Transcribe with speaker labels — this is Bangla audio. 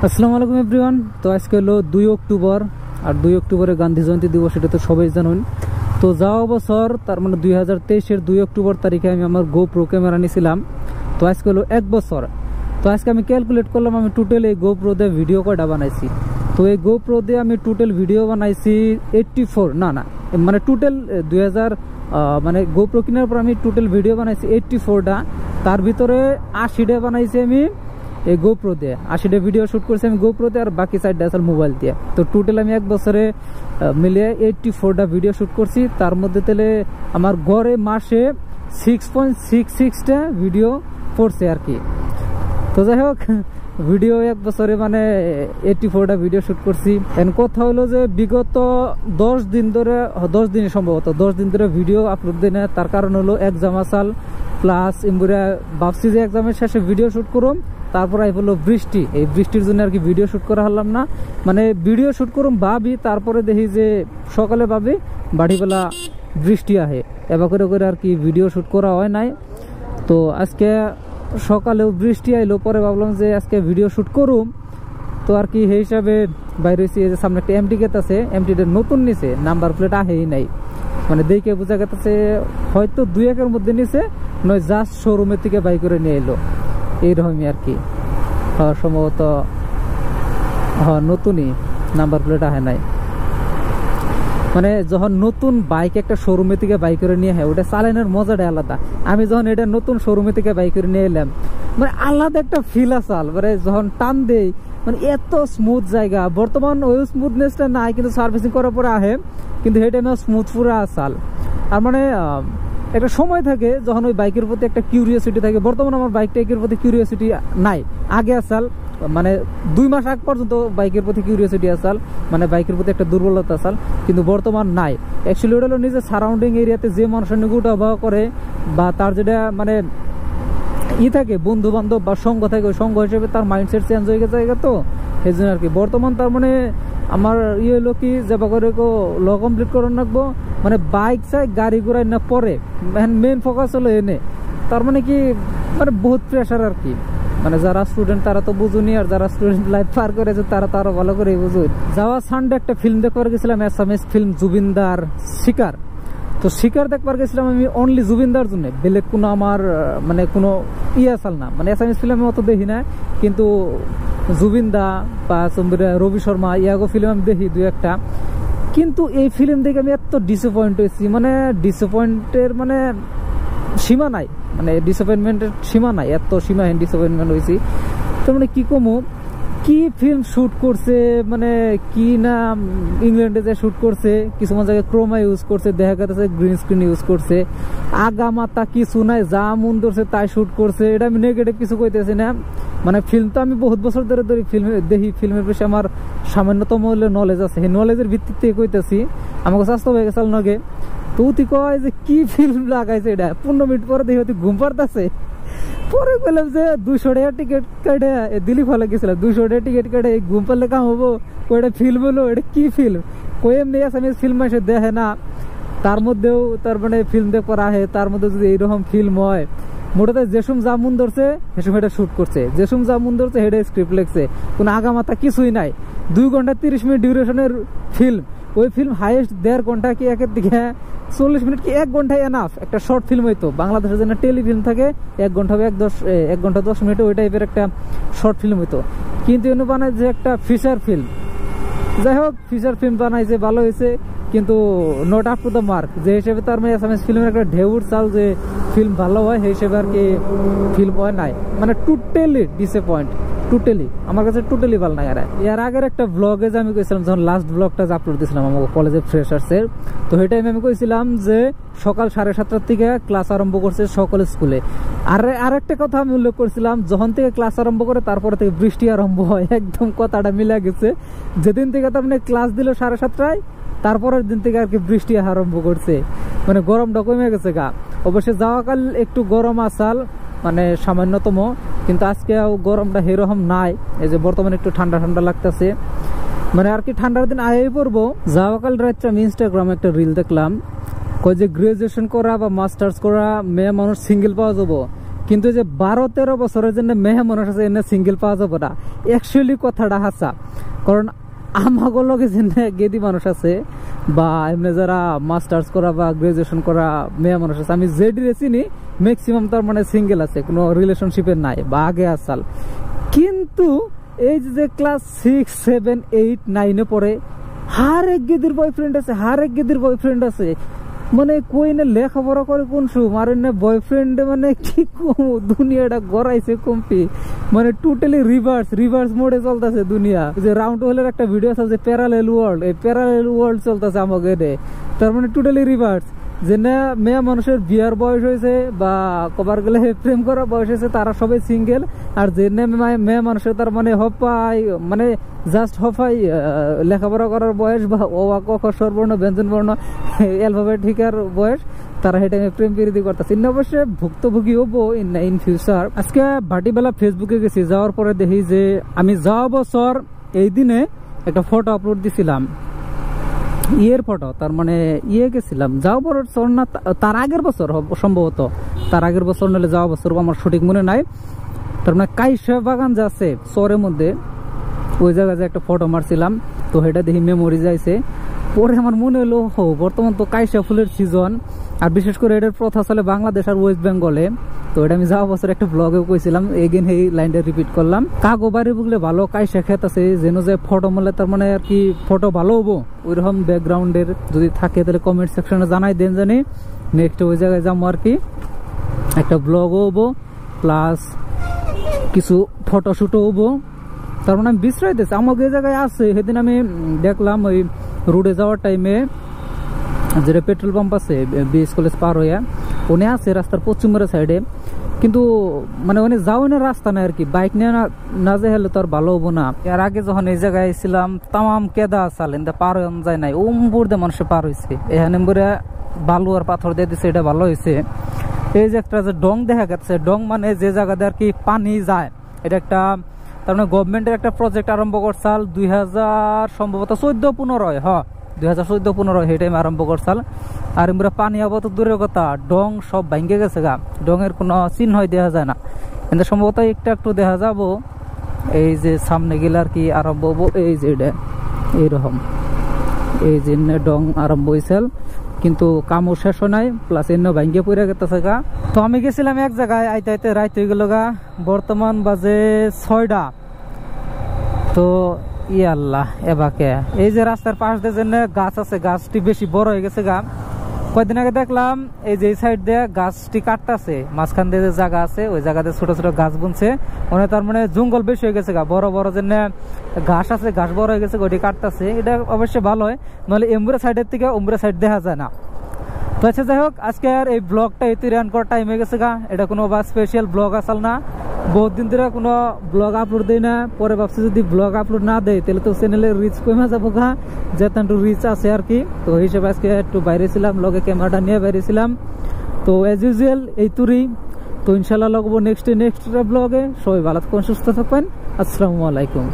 Speaker 1: আসসালামু আলাইকুম এভরিওয়ান। তো আজকে হলো 2 অক্টোবর, আর 2 অক্টোবরে গান্ধী জয়ন্তী দিবস, এটা তো সবাই জানেন। তো যাওয়া বছর তার মানে 2023-এর 2 অক্টোবর তারিখে আমি আমার গোপ্রো ক্যামেরা নিয়েছিলাম। তো আজকে হলো 1 বছর। তো আজকে আমি ক্যালকুলেট করলাম আমি টোটাল এই গোপ্রো দিয়ে ভিডিও কয়টা বানাইছি। তো এই গোপ্রো দিয়ে আমি টোটাল ভিডিও বানাইছি 84, না মানে টোটাল 2000 মানে গোপ্রো কেনার পর আমি টোটাল ভিডিও বানাইছি 84টা। তার ভিতরে 80টা বানাইছি আমি এই গোপ্রো দিয়ে, 80টা ভিডিও শুট করছি আমি গোপ্রো দিয়ে, আর বাকি 4টা আসলে মোবাইল দিয়ে। তো টোটাল আমি 1 বছরে মিলিয়ে 84টা ভিডিও শুট করছি। তার মধ্যে তাহলে আমার গড়ে মাসে 6.66টা ভিডিও পড়ছে আর কি। তো যাই হোক, ভিডিও 1 বছরে মানে 84টা ভিডিও শুট করছি। এখন কথা হলো যে বিগত 10 দিন ধরে, 10 দিন সম্ভবত 10 দিন ধরে ভিডিও আপলোড দিই না। তার কারণ হলো এক্সাম আসাল, প্লাস এমবুরা ভাবছি যে এক্সামের শেষে ভিডিও শুট করুম, তারপর আই বললো বৃষ্টি, এই বৃষ্টির জন্য আর কি ভিডিও শুট করা হলাম না। মানে ভিডিও শুট করুম ভাবি, তারপরে দেখি যে সকালে ভাবি বাড়িবেলা বৃষ্টি আহে, এবার করে করে আর কি ভিডিও শুট করা হয় নাই। তো আজকে সকালেও বৃষ্টি আইলো, পরে ভাবলাম যে আজকে ভিডিও শুট করুম। তো আর কি সেই হিসাবে বাইরে হয়েছি। এই যে সামনে একটা এমটি গেট আছে, এমটিটা নতুন নিছে, নাম্বার প্লেট আহেই নাই, মানে দেখে বোঝা গেছে হয়তো 2-1-এর মধ্যে নিছে, নয় জাস্ট শোরুমের থেকে বাই করে নিয়ে এলো, এইরকমই আর কি। সম্ভবত নতুনই, নাম্বার প্লেট আহে নাই। মানে যখন নতুন বাইক একটা শোরুমে থেকে বাই করে নিয়ে হয়, ওটা চালানোর মজাটা আলাদা। আমি যখন এটা নতুন শোরুমে থেকে বাই করে নিয়ে এলাম, মানে আলাদা একটা ফিল আসাল, মানে যখন টান দেই মানে এত স্মুথ জায়গা। বর্তমান ওই স্মুথনেসটা নাই, কিন্তু সার্ভিসিং করার পরে আহে, কিন্তু সেই টাইমে স্মুথ পুরো আসাল। আর মানে একটা সময় থাকে যখন ওই বাইকের প্রতি একটা কিউরিয়াসিটি থাকে। বর্তমানে আমার বাইকটাইকের প্রতি কিউরিয়াসিটি নাই, আগে আসাল মানে 2 মাস আগ পর্যন্ত বাইকের প্রতি কিউরিয়াসিটি আসাল, মানে বাইকের প্রতি একটা দুর্বলতা আসাল, কিন্তু বর্তমান নাই। অ্যাকচুয়ালি ওটা হলো নিজের সারাউন্ডিং এরিয়াতে যে মানুষের নিয়ে উঠা ভাবা করে, বা তার যেটা মানে থাকে বন্ধু বান্ধব বা সঙ্গ থাকে, ওই সঙ্গ হিসেবে তার মাইন্ডসেট চেঞ্জ হয়ে গেছে তো সেই জন্য আর কি। বর্তমান তার মানে আমার হলো কি যে করে ল কমপ্লিট করে রাখবো, মানে বাইক চাই গাড়ি ঘোড়াই না পরে, মেন ফোকাস হলো এনে। তার মানে কি মানে বহুত প্রেশার আর কি। মানে যারা স্টুডেন্ট তারা তো বুঝুনি, আর যারা স্টুডেন্ট লাইফ পার করেছে তারা তো আরো ভালো করে বুঝুন। যাওয়া সানডে একটা ফিল্ম দেখবার গেছিলাম, অ্যাসামিস ফিল্ম জুবিনদার শিকার। তো শিকার দেখবার গেছিলাম আমি অনলি জুবিনদার জন্য, বেলেগ কোনো আমার মানে কোনো আসাল না। মানে অ্যাসামিস ফিল্ম আমি অত দেখি না, কিন্তু জুবিনদা বা রবি শর্মা ইয়াগো ফিল্ম আমি দেখি 2-1টা। কিন্তু এই ফিল্ম দেখে আমি এত ডিসঅ্যাপয়েন্ট হয়েছি, মানে ডিসঅ্যাপয়েন্টের মানে সীমা নাই, মানে ডিসঅ্যাপয়েন্টমেন্টের সীমা নাই, এত সীমাহীন ডিসঅ্যাপয়েন্টমেন্ট হয়েছি। তো মানে কি কমু, কি ফিল্ম শুট করছে, মানে কি না ইংল্যান্ডে যে শুট করছে, কিছু জায়গায় ক্রোমা ইউজ করছে, দেখা গেছে গ্রিন স্ক্রিন ইউজ করছে, আগা মাতা কিছু নাই, যা মন ধরছে তাই শুট করছে। এটা আমি নেগেটিভ কিছু কইতেছি না, মানে ফিল্ম তো আমি বহুত বছর ধরে ফিল্ম দেখি, ফিল্মের বেশি আমার সামান্যতম নলেজ আছে, সেই নলেজের ভিত্তিতে কইতেছি। আমাকে স্বাস্থ্য হয়ে গেছে নগে। তো তুই কয় যে কি ফিল্ম লাগাইছে, এটা 15 মিনিট পরে দেখি তুই ঘুম পারতেছে। পরে বললাম যে 200 টাকা টিকিট কাটে দিল্লি ফলে গেছিলাম, 200 টাকা টিকিট কাটে ঘুম পারলে কাম হবো? ওইটা ফিল্ম হলো, এটা কি ফিল্ম? কোয়েম নেই আসামি ফিল্ম এসে দেখে না, তার মধ্যেও তার মানে ফিল্ম দেখবার আহে। তার মধ্যে যদি এইরকম ফিল্ম হয়, মোটাতে যেসুম যা মন ধরছে সেসম এটা শুট করছে, যেসুম যা মন ধরছে হেডে স্ক্রিপ্ট লিখছে, কোনো আগামাতা কিছুই নাই। 2 ঘন্টা 30 মিনিট ডিউরেশনের ফিল্ম, ওই ফিল্ম হাইয়েস্ট 1.5 ঘন্টা কি একের দিকে 40 মিনিট কি 1 ঘন্টায় এনাফ একটা শর্ট ফিল্ম হইতো। বাংলাদেশের জন্য টেলিফিল্ম থাকে 1 ঘন্টা 1 ঘন্টা 10 মিনিটে, ওই টাইপের একটা শর্ট ফিল্ম হইতো। কিন্তু এনে বানায় যে একটা ফিচার ফিল্ম, যাই হোক ফিচার ফিল্ম বানাইছে ভালো হয়েছে, কিন্তু not up to the mark. যে হিসেবে তার মানে আসামিস ফিল্মের একটা ঢেউর চাল যে ফিল্ম ভালো হয়, সেই হিসেবে আর কি ফিল্ম হয় নাই, মানে টোটালি ডিসঅ্যাপয়েন্ট, টোটালি আমার কাছে টোটালি ভালো না। এর আগের একটা ব্লগে যে আমি কইছিলাম, যখন লাস্ট ব্লগটা আপলোড দিয়েছিলাম আমার কলেজে ফ্রেশার্সের, তো সেই টাইমে আমি কইছিলাম যে সকাল 7:30 থেকে ক্লাস আরম্ভ করছে সকল স্কুলে। আর একটা কথা আমি উল্লেখ করছিলাম, যখন থেকে ক্লাস আরম্ভ করে তারপরে থেকে বৃষ্টি আরম্ভ হয়, একদম কথাটা মিলে গেছে। যেদিন থেকে তার মানে ক্লাস দিল 7:30টায়, তারপরের দিন থেকে আর কি বৃষ্টি আরম্ভ করছে, মানে গরমটা কমে গেছে গা। অবশ্যই যাওয়াকাল একটু গরম আসাল, মানে সামান্যতম, কিন্তু আজকে গরমটা সেরকম নাই। এই যে বর্তমানে একটু ঠান্ডা ঠান্ডা লাগতেছে, মানে আর কি ঠান্ডার দিন আগে পড়বো। যাওয়াকাল রাত্রে আমি ইনস্টাগ্রামে একটা রিল দেখলাম, কয় যে গ্রাজুয়েশন করা বা মাস্টার্স করা মেয়ে মানুষ সিঙ্গেল পাওয়া যাবো, কিন্তু যে 12-13 বছরের জন্য মেয়ে মানুষ আছে এনে সিঙ্গেল পাওয়া যাবে না, অ্যাকচুয়ালি কথাটা হাসা। কারণ আমাগো লগে যে গেদি মানুষ আছে বা এমনি যারা মাস্টার্স করা বা গ্রাজুয়েশন করা মেয়ে মানুষ আছে, আমি যেটি চিনি ম্যাক্সিমাম তার মানে সিঙ্গেল আছে, কোনো রিলেশনশিপে নাই বা আগে আসাল। কিন্তু এই যে ক্লাস 6, 7, 8, 9-এ পড়ে হার এক গেদির বয়ফ্রেন্ড আছে, হার এক গেদির বয়ফ্রেন্ড আছে। মানে কই না লেখাপড়া করে কোন সুম, আর না বয়ফ্রেন্ড, মানে কি কম দুনিয়াটা গড়াইছে কমপি। মানে টোটালি রিভার্স মোডে চলতেছে দুনিয়া। যে রাউন্ড হোলের একটা ভিডিও আছে যে প্যারালেল ওয়ার্ল্ড, এই প্যারালেল ওয়ার্ল্ড চলতেছে আমাকে রে। তার মানে টোটালি রিভার্স। যে না মেয়ে মানুষের বিয়ার বয়স হয়েছে বা কবার গেলে প্রেম করার বয়স হয়েছে তারা সবাই সিঙ্গেল, আর যে মেয়ে মানুষের তার মানে হপাই, মানে জাস্ট হপাই লেখাপড়া করার বয়স বা ও ক স্বরবর্ণ ব্যঞ্জন বর্ণ অ্যালফাবেটিকার বয়স, তারা এটা প্রেম প্রীতি করতেছে। অবশ্যই ভুক্তভোগী হবো ইন ফিউচার। আজকে ভাটিবেলা ফেসবুকে গেছি, যাওয়ার পরে দেখি যে আমি যাওয়া বছর এই দিনে একটা ফটো আপলোড দিছিলাম, ইয়ের ফটো, তার মানে গেছিলাম যাওয়া বছর না তার আগের বছর সম্ভবত, তার আগের বছর নাহলে যাওয়া বছর, আমার সঠিক মনে নাই। তার মানে কাইশা বাগান যে আছে শহরের মধ্যে, ওই জায়গায় যে একটা ফটো মারছিলাম, তো সেটা দেখি মেমোরি যাইছে। পরে আমার মনে হলো বর্তমান তো কাইশা ফুলের সিজন, আর বিশেষ করে এটার প্রথা চলে বাংলাদেশ আর ওয়েস্ট বেঙ্গলে। তো এটা আমি যাওয়া বছর একটা ব্লগেও কইছিলাম, এগেন এই লাইনটা রিপিট করলাম। কাগো বাড়ি বুকলে ভালো কাইশা খেত আছে, যেন যে ফটো মলে তার মানে আর কি ফটো ভালো হবো, ওইরকম ব্যাকগ্রাউন্ডের যদি থাকে তাহলে কমেন্ট সেকশনে জানাই দেন জানি। নেক্সট ওই জায়গায় যাবো আর কি, একটা ব্লগও হবো প্লাস কিছু ফটোশুটও হবো। তার মানে আমি বিশ্রয় দিচ্ছি আমাকে এই জায়গায় আছে। সেদিন আমি দেখলাম ওই রোডে যাওয়ার টাইমে যেটা পেট্রোল পাম্প আছে বিএস কলেজ পার হইয়া, উনি আছে রাস্তার পশ্চিমের সাইডে, কিন্তু মানে উনি যাও না রাস্তা নাই আর কি, বাইক নিয়ে না যে হলে তো আর ভালো হবো না। এর আগে যখন এই জায়গায় ছিলাম তামাম কেদা চালেন পার হয়ে যায় নাই, ওমপুর দিয়ে মানুষে পার হয়েছে, এখানে বলে বালু আর পাথর দিয়ে দিচ্ছে, এটা ভালো হয়েছে। এই যে একটা যে ডং দেখা গেছে, ডং মানে যে জায়গাতে আর কি পানি যায়, এটা একটা তার মানে গভর্নমেন্টের একটা প্রজেক্ট আরম্ভ করছাল 2000 সম্ভবত 14-15, হ্যাঁ 2014-15 সেই টাইম আরম্ভ করছাল। আর আমরা পানি আবত দূরের কথা, ডং সব ভাঙ্গে গেছে গা, ডঙের কোনো চিহ্ন দেখা যায় না, কিন্তু সম্ভবত একটু দেখা যাব এই যে সামনে গেলে আর কি আরম্ভ হবো। এই যে এটা এইরকম এই যে ডং আরম্ভ হয়েছিল, কিন্তু কামও শেষ নাই, প্লাস এনে ভাঙ্গে পড়ে গেছে গা। তো আমি গেছিলাম এক জায়গায়, আইতে আইতে রাত হয়ে গেল গা, বর্তমান বাজে 6টা। তো আল্লাহ এবাকে এই যে রাস্তার পাশ দিয়ে যে গাছ আছে, গাছটি বেশি বড় হয়ে গেছে গা। কয়েকদিন আগে দেখলাম এই যে সাইড দিয়ে গাছটি কাটতেছে, মাঝখান দিয়ে যে জায়গা আছে ওই জায়গাতে ছোট ছোট গাছ বুনছে, মানে তার মানে জঙ্গল বেশি হয়ে গেছে গা, বড় বড় যে ঘাস আছে ঘাস বড় হয়ে গেছে, ওইটি কাটতেছে। এটা অবশ্যই ভালো হয়, নাহলে এমবুরা সাইডের থেকে অমবুরা সাইড দেখা যায় না। তো আচ্ছা যাই হোক, আজকে আর এই ব্লগটা এতে রান করার টাইম হয়ে গেছে গা। এটা কোনো বা স্পেশাল ব্লগ আসল না, বহুত দিন ধরে কোনো ব্লগ আপলোড দেয় না। পরে ভাবছি যদি ব্লগ আপলোড না দেয় তাহলে তো চ্যানেলের রিচ কমে যাবো গা, যেহেতু একটু রিচ আছে আর কি। তো এই হিসেবে আজকে একটু বাইরে ছিলাম, লগে ক্যামেরাটা নিয়ে বাইরে ছিলাম। তো অ্যাজ ইউজুয়াল এই তুরি। তো ইনশাল্লাহ লগবো নেক্সট ব্লগে। সবাই ভালো থাকবেন, সুস্থ থাকবেন। আসসালামু আলাইকুম।